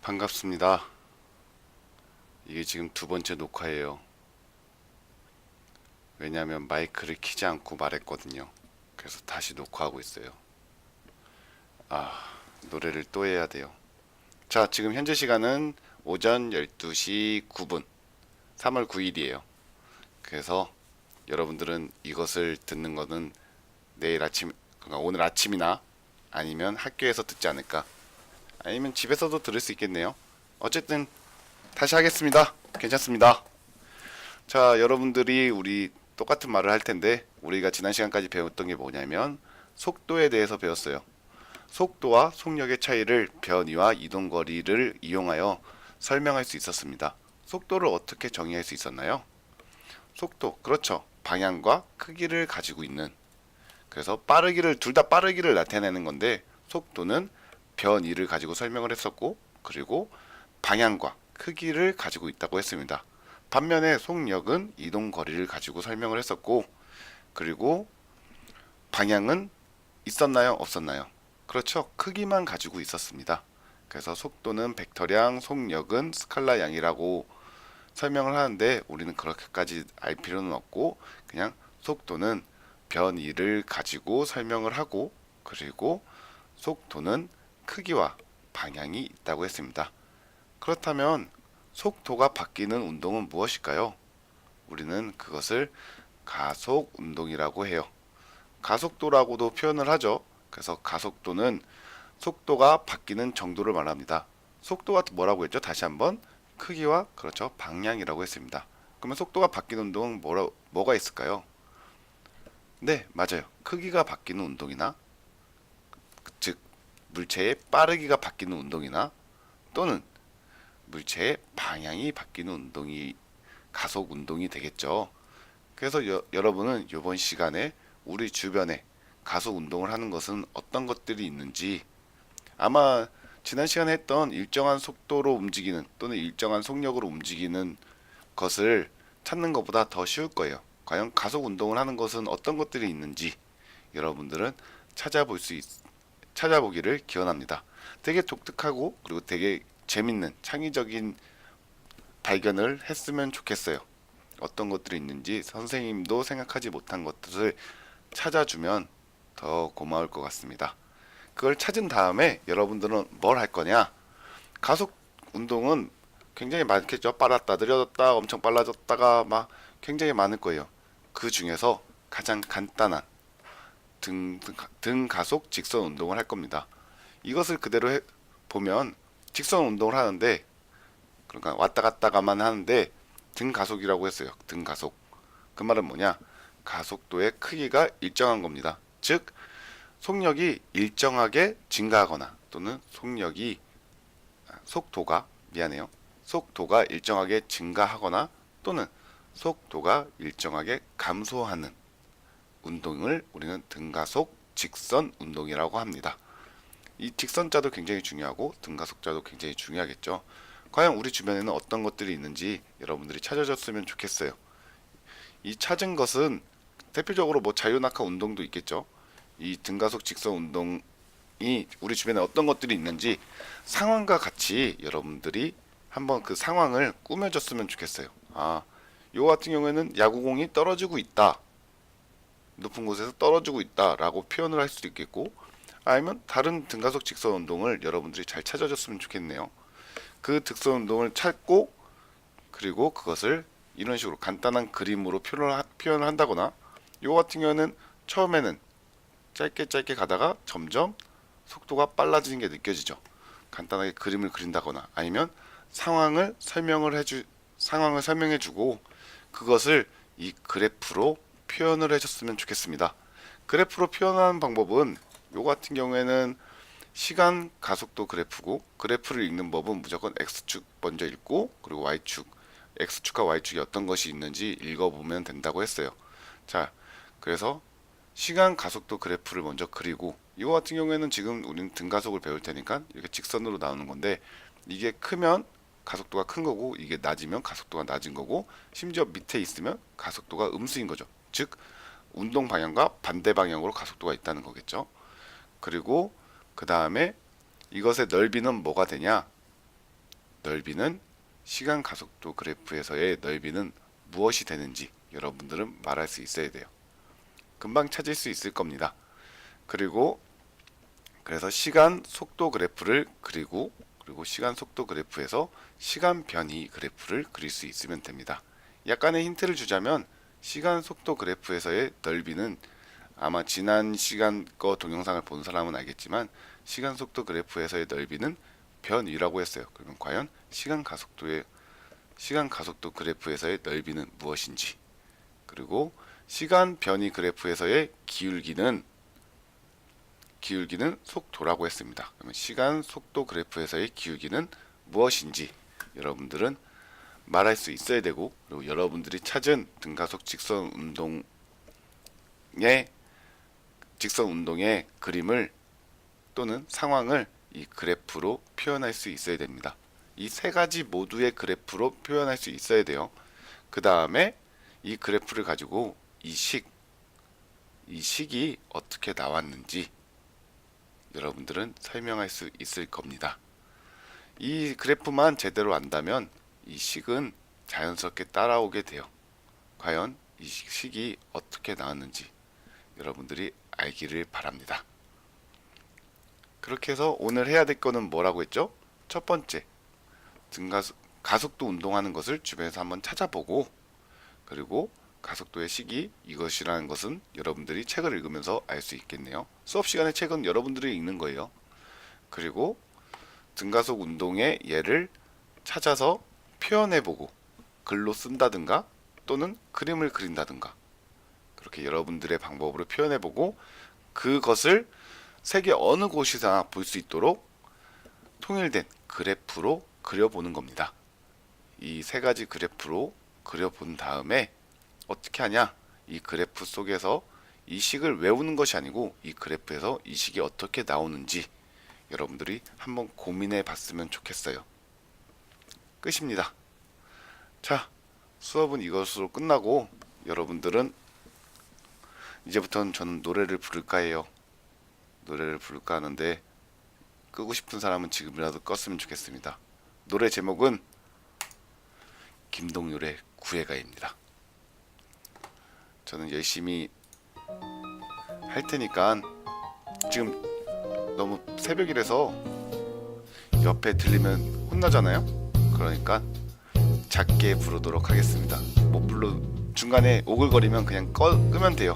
반갑습니다. 이게 지금 두 번째 녹화예요. 왜냐하면 마이크를 켜지 않고 말했거든요. 그래서 다시 녹화하고 있어요. 노래를 또 해야 돼요. 자, 지금 현재 시간은 오전 12시 9분, 3월 9일이에요. 그래서 여러분들은 이것을 듣는 거는 내일 아침, 그러니까 오늘 아침이나 아니면 학교에서 듣지 않을까? 아니면 집에서도 들을 수 있겠네요. 어쨌든 다시 하겠습니다. 괜찮습니다. 자, 여러분들이 우리 똑같은 말을 할 텐데 우리가 지난 시간까지 배웠던 게 뭐냐면 속도에 대해서 배웠어요. 속도와 속력의 차이를 변이와 이동거리를 이용하여 설명할 수 있었습니다. 속도를 어떻게 정의할 수 있었나요? 속도, 그렇죠. 방향과 크기를 가지고 있는, 그래서 빠르기를 둘 다 빠르기를 나타내는 건데 속도는 변이를 가지고 설명을 했었고, 그리고 방향과 크기를 가지고 있다고 했습니다. 반면에 속력은 이동 거리를 가지고 설명을 했었고, 그리고 방향은 있었나요? 없었나요? 그렇죠. 크기만 가지고 있었습니다. 그래서 속도는 벡터량, 속력은 스칼라 양이라고 설명을 하는데 우리는 그렇게까지 알 필요는 없고 그냥 속도는 변이를 가지고 설명을 하고, 그리고 속도는 크기와 방향이 있다고 했습니다. 그렇다면 속도가 바뀌는 운동은 무엇일까요? 우리는 그것을 가속 운동이라고 해요. 가속도라고도 표현을 하죠. 그래서 가속도는 속도가 바뀌는 정도를 말합니다. 속도가 뭐라고 했죠? 다시 한번 크기와 그렇죠 방향이라고 했습니다. 그러면 속도가 바뀌는 운동은 뭐가 있을까요? 네, 맞아요. 크기가 바뀌는 운동이나, 즉 물체의 빠르기가 바뀌는 운동이나, 또는 물체의 방향이 바뀌는 운동이 가속 운동이 되겠죠. 그래서 여러분은 이번 시간에 우리 주변에 가속 운동을 하는 것은 어떤 것들이 있는지, 아마 지난 시간에 했던 일정한 속도로 움직이는 또는 일정한 속력으로 움직이는 것을 찾는 것보다 더 쉬울 거예요. 과연 가속 운동을 하는 것은 어떤 것들이 있는지 여러분들은 찾아보기를 기원합니다. 되게 독특하고 그리고 되게 재밌는 창의적인 발견을 했으면 좋겠어요. 어떤 것들이 있는지 선생님도 생각하지 못한 것들을 찾아주면 더 고마울 것 같습니다. 그걸 찾은 다음에 여러분들은 뭘 할 거냐? 가속 운동은 굉장히 많겠죠. 빨랐다, 느려졌다, 엄청 빨라졌다가 막 굉장히 많을 거예요. 그 중에서 가장 간단한 등 가속 직선 운동을 할 겁니다. 이것을 그대로 보면 직선 운동을 하는데, 그러니까 왔다 갔다가만 하는데 등 가속이라고 했어요. 등 가속. 그 말은 뭐냐? 가속도의 크기가 일정한 겁니다. 즉 속력이 일정하게 증가하거나 또는 속도가 일정하게 증가하거나 또는 속도가 일정하게 감소하는 운동을 우리는 등가속 직선 운동이라고 합니다. 이 직선자도 굉장히 중요하고 등가속자도 굉장히 중요하겠죠. 과연 우리 주변에는 어떤 것들이 있는지 여러분들이 찾아줬으면 좋겠어요. 이 찾은 것은 대표적으로 뭐 자유낙하 운동도 있겠죠. 이 등가속 직선 운동이 우리 주변에 어떤 것들이 있는지 상황과 같이 여러분들이 한번 그 상황을 꾸며줬으면 좋겠어요. 요 같은 경우에는 야구공이 떨어지고 있다, 높은 곳에서 떨어지고 있다라고 표현을 할 수도 있겠고, 아니면 다른 등가속 직선 운동을 여러분들이 잘 찾아줬으면 좋겠네요. 그 직선 운동을 찾고 그리고 그것을 이런 식으로 간단한 그림으로 표현을 한다거나, 요 같은 경우는 처음에는 짧게 가다가 점점 속도가 빨라지는 게 느껴지죠. 간단하게 그림을 그린다거나 아니면 상황을 설명해주고 그것을 이 그래프로 표현을 해줬으면 좋겠습니다. 그래프로 표현하는 방법은 요 같은 경우에는 시간 가속도 그래프고, 그래프를 읽는 법은 무조건 X축 먼저 읽고 그리고 Y축, X축과 Y축이 어떤 것이 있는지 읽어보면 된다고 했어요. 자, 그래서 시간 가속도 그래프를 먼저 그리고, 이거 같은 경우에는 지금 우리는 등가속을 배울 테니까 이렇게 직선으로 나오는 건데, 이게 크면 가속도가 큰 거고 이게 낮으면 가속도가 낮은 거고, 심지어 밑에 있으면 가속도가 음수인 거죠. 즉 운동 방향과 반대 방향으로 가속도가 있다는 거겠죠. 그리고 그 다음에 이것의 넓이는 뭐가 되냐? 넓이는 시간 가속도 그래프에서의 넓이는 무엇이 되는지 여러분들은 말할 수 있어야 돼요. 금방 찾을 수 있을 겁니다. 그래서 시간 속도 그래프를 그리고 시간 속도 그래프에서 시간 변이 그래프를 그릴 수 있으면 됩니다. 약간의 힌트를 주자면 시간 속도 그래프에서의 넓이는 아마 지난 시간 거 동영상을 본 사람은 알겠지만 시간 속도 그래프에서의 넓이는 변위라고 했어요. 그러면 과연 시간 가속도 그래프에서의 넓이는 무엇인지, 그리고 시간 변이 그래프에서의 기울기는 속도라고 했습니다. 그러면 시간 속도 그래프에서의 기울기는 무엇인지 여러분들은 말할 수 있어야 되고, 그리고 여러분들이 찾은 등가속 직선 운동의 그림을 또는 상황을 이 그래프로 표현할 수 있어야 됩니다. 이 세 가지 모두의 그래프로 표현할 수 있어야 돼요. 그 다음에 이 그래프를 가지고 이 식이 어떻게 나왔는지 여러분들은 설명할 수 있을 겁니다. 이 그래프만 제대로 안다면 이 식은 자연스럽게 따라오게 돼요. 과연 이 식이 어떻게 나왔는지 여러분들이 알기를 바랍니다. 그렇게 해서 오늘 해야 될 거는 뭐라고 했죠? 첫 번째, 가속도 운동하는 것을 주변에서 한번 찾아보고, 그리고 가속도의 식이 이것이라는 것은 여러분들이 책을 읽으면서 알 수 있겠네요. 수업 시간에 책은 여러분들이 읽는 거예요. 그리고 등가속 운동의 예를 찾아서 표현해보고 글로 쓴다든가 또는 그림을 그린다든가, 그렇게 여러분들의 방법으로 표현해보고 그것을 세계 어느 곳이나 볼 수 있도록 통일된 그래프로 그려보는 겁니다. 이 세 가지 그래프로 그려본 다음에 어떻게 하냐? 이 그래프 속에서 이 식을 외우는 것이 아니고 이 그래프에서 이 식이 어떻게 나오는지 여러분들이 한번 고민해 봤으면 좋겠어요. 끝입니다. 자, 수업은 이것으로 끝나고 여러분들은 이제부터는 저는 노래를 부를까 해요. 노래를 부를까 하는데 끄고 싶은 사람은 지금이라도 껐으면 좋겠습니다. 노래 제목은 김동률의 구애가입니다. 저는 열심히 할 테니까 지금 너무 새벽이라서 옆에 들리면 혼나잖아요. 그러니까 작게 부르도록 하겠습니다. 중간에 오글거리면 그냥 끄면 돼요.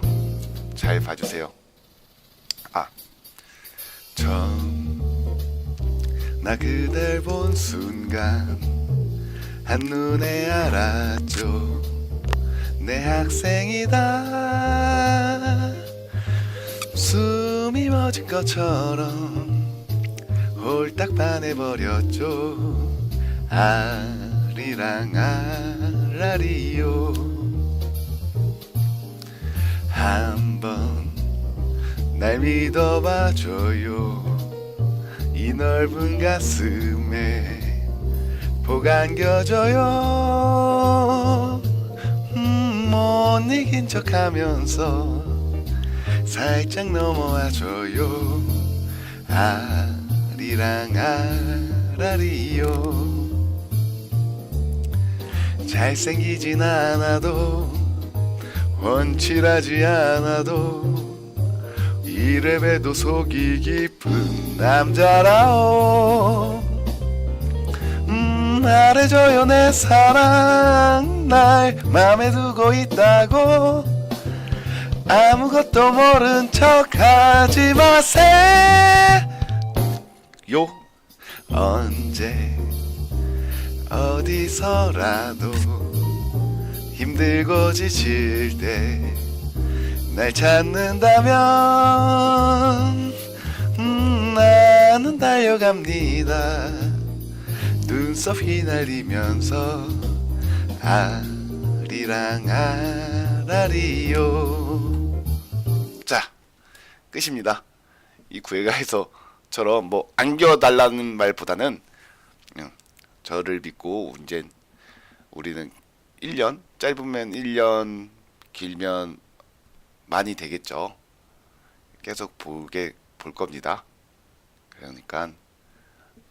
잘 봐주세요. 나 그댈 본 순간 한눈에 알았죠. 내 학생이다. 숨이 멎은 것처럼 홀딱 반해버렸죠. 아리랑 아라리요. 한번 날 믿어봐줘요. 이 넓은 가슴에 복 안겨줘요. 못 이긴 척하면서 살짝 넘어와줘요. 아리랑 아라리요. 잘생기진 않아도 원칠하지 않아도 이래봬도 속이 깊은 남자라오. 말해줘요 내 사랑 날 맘에 두고 있다고. 아무것도 모른 척하지 마세요. 언제 어디서라도 힘들고 지칠 때 날 찾는다면 나는 달려갑니다. 눈썹 휘날리면서 아리랑 아라리요. 자, 끝입니다. 이 구애가에서처럼 안겨달라는 말보다는 저를 믿고 이제 우리는 1년, 짧으면 1년, 길면 많이 되겠죠. 계속 볼 겁니다. 그러니까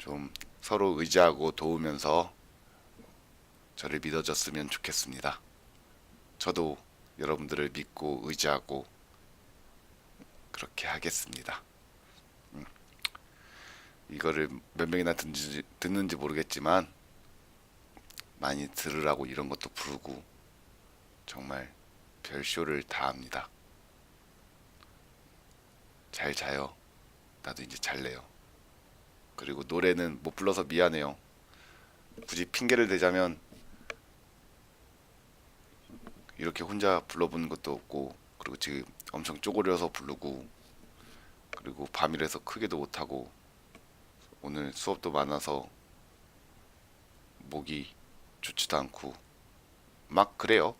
좀 서로 의지하고 도우면서 저를 믿어줬으면 좋겠습니다. 저도 여러분들을 믿고 의지하고 그렇게 하겠습니다. 이거를 몇 명이나 듣는지 모르겠지만 많이 들으라고 이런 것도 부르고 정말 별쇼를 다 합니다. 잘 자요. 나도 이제 잘래요. 그리고 노래는 못 불러서 미안해요. 굳이 핑계를 대자면 이렇게 혼자 불러보는 것도 없고, 그리고 지금 엄청 쪼그려서 부르고, 그리고 밤이라서 크게도 못하고, 오늘 수업도 많아서 목이 좋지도 않고 막 그래요.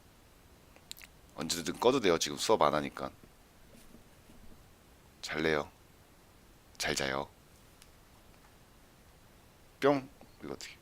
언제든 꺼도 돼요. 지금 수업 안 하니까. 잘래요. 잘 자요. 뿅. 이거 어떻게?